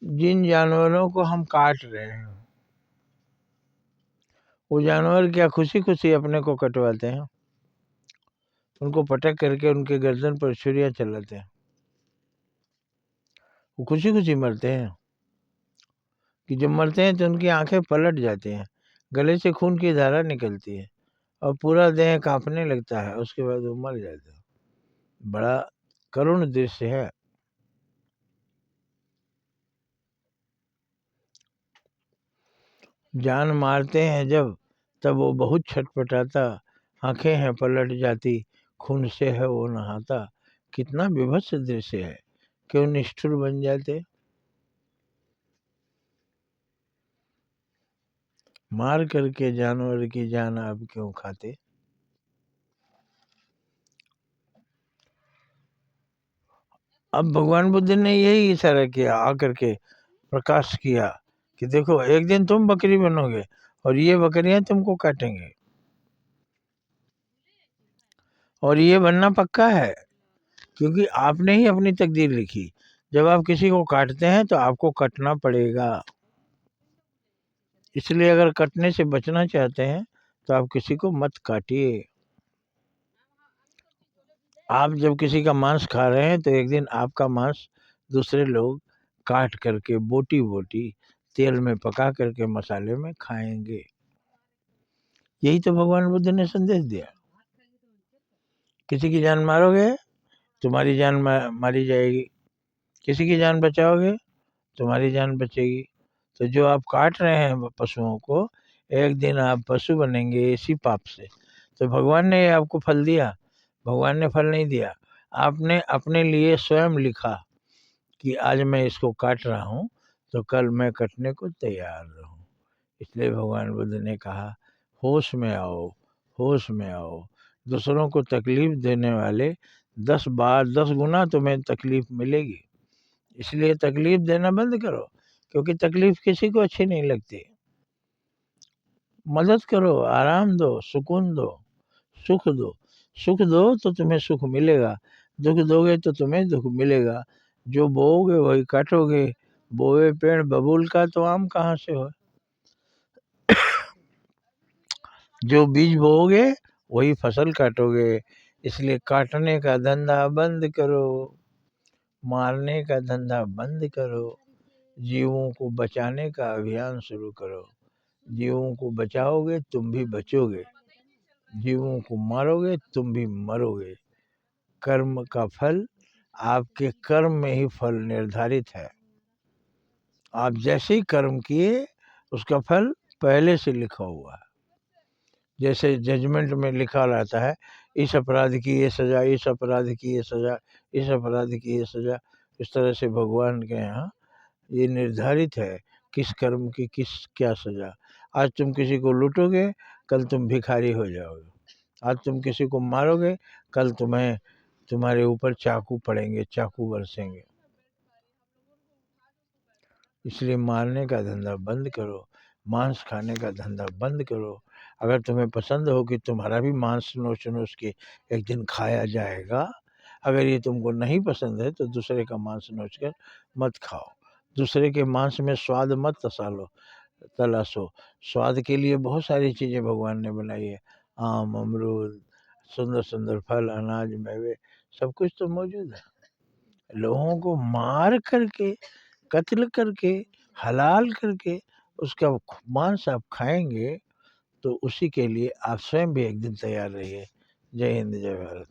जिन जानवरों को हम काट रहे हैं वो जानवर क्या खुशी खुशी अपने को कटवाते हैं? उनको पटक करके उनके गर्दन पर छुरियां चलाते हैं। वो खुशी खुशी मरते हैं कि जब मरते हैं तो उनकी आंखें पलट जाती हैं, गले से खून की धारा निकलती है और पूरा देह कांपने लगता है। उसके बाद वो मर जाते हैं। बड़ा करुण दृश्य है। जान मारते हैं जब, तब वो बहुत छटपटाता, आंखें हैं पलट जाती, खून से है वो नहाता। कितना विभत्स दृश्य है। क्यों निष्ठुर बन जाते? मार करके जानवर की जान आप क्यों खाते? अब भगवान बुद्ध ने यही इशारा किया, आकर के प्रकाश किया कि देखो एक दिन तुम बकरी बनोगे और ये बकरियां तुमको काटेंगे, और ये बनना पक्का है क्योंकि आपने ही अपनी तकदीर लिखी। जब आप किसी को काटते हैं तो आपको कटना पड़ेगा। इसलिए अगर कटने से बचना चाहते हैं तो आप किसी को मत काटिए। आप जब किसी का मांस खा रहे हैं तो एक दिन आपका मांस दूसरे लोग काट करके बोटी बोटी तेल में पका करके मसाले में खाएंगे। यही तो भगवान बुद्ध ने संदेश दिया। किसी की जान मारोगे, तुम्हारी जान मारी जाएगी। किसी की जान बचाओगे, तुम्हारी जान बचेगी। तो जो आप काट रहे हैं पशुओं को, एक दिन आप पशु बनेंगे इसी पाप से। तो भगवान ने आपको फल दिया? भगवान ने फल नहीं दिया। आपने अपने लिए स्वयं लिखा कि आज मैं इसको काट रहा हूँ तो कल मैं कटने को तैयार रहूँ। इसलिए भगवान बुद्ध ने कहा, होश में आओ, होश में आओ। दूसरों को तकलीफ देने वाले 10 बार 10 गुना तुम्हें तकलीफ मिलेगी। इसलिए तकलीफ देना बंद करो, क्योंकि तकलीफ किसी को अच्छी नहीं लगती। मदद करो, आराम दो, सुकून दो, सुख दो। सुख दो तो तुम्हें सुख मिलेगा, दुख दोगे तो तुम्हें दुख मिलेगा। जो बोओगे वही काटोगे। बोए पेड़ बबूल का तो आम कहाँ से हो? जो बीज बोओगे वही फसल काटोगे। इसलिए काटने का धंधा बंद करो, मारने का धंधा बंद करो, जीवों को बचाने का अभियान शुरू करो। जीवों को बचाओगे तुम भी बचोगे, जीवों को मारोगे तुम भी मरोगे। कर्म का फल आपके कर्म में ही फल निर्धारित है। आप जैसे ही कर्म किए उसका फल पहले से लिखा हुआ है। जैसे जजमेंट में लिखा रहता है, इस अपराध की ये सज़ा, इस अपराध की ये सज़ा, इस अपराध की ये सज़ा। इस तरह से भगवान के यहाँ ये निर्धारित है किस कर्म की किस क्या सज़ा। आज तुम किसी को लूटोगे, कल तुम भिखारी हो जाओगे। आज तुम किसी को मारोगे, कल तुम्हारे ऊपर चाकू पड़ेंगे, चाकू बरसेंगे। इसलिए मारने का धंधा बंद करो, मांस खाने का धंधा बंद करो। अगर तुम्हें पसंद हो कि तुम्हारा भी मांस नोच नोच के एक दिन खाया जाएगा, अगर ये तुमको नहीं पसंद है तो दूसरे का मांस नोच कर मत खाओ। दूसरे के मांस में स्वाद मत तलाशो। स्वाद के लिए बहुत सारी चीज़ें भगवान ने बनाई है। आम, अमरूद, सुंदर सुंदर फल, अनाज, मेवे, सब कुछ तो मौजूद है। लोगों को मार करके, कत्ल करके, हलाल करके उसका मांस आप खाएंगे तो उसी के लिए आप स्वयं भी एक दिन तैयार रहिए। जय हिंद, जय भारत।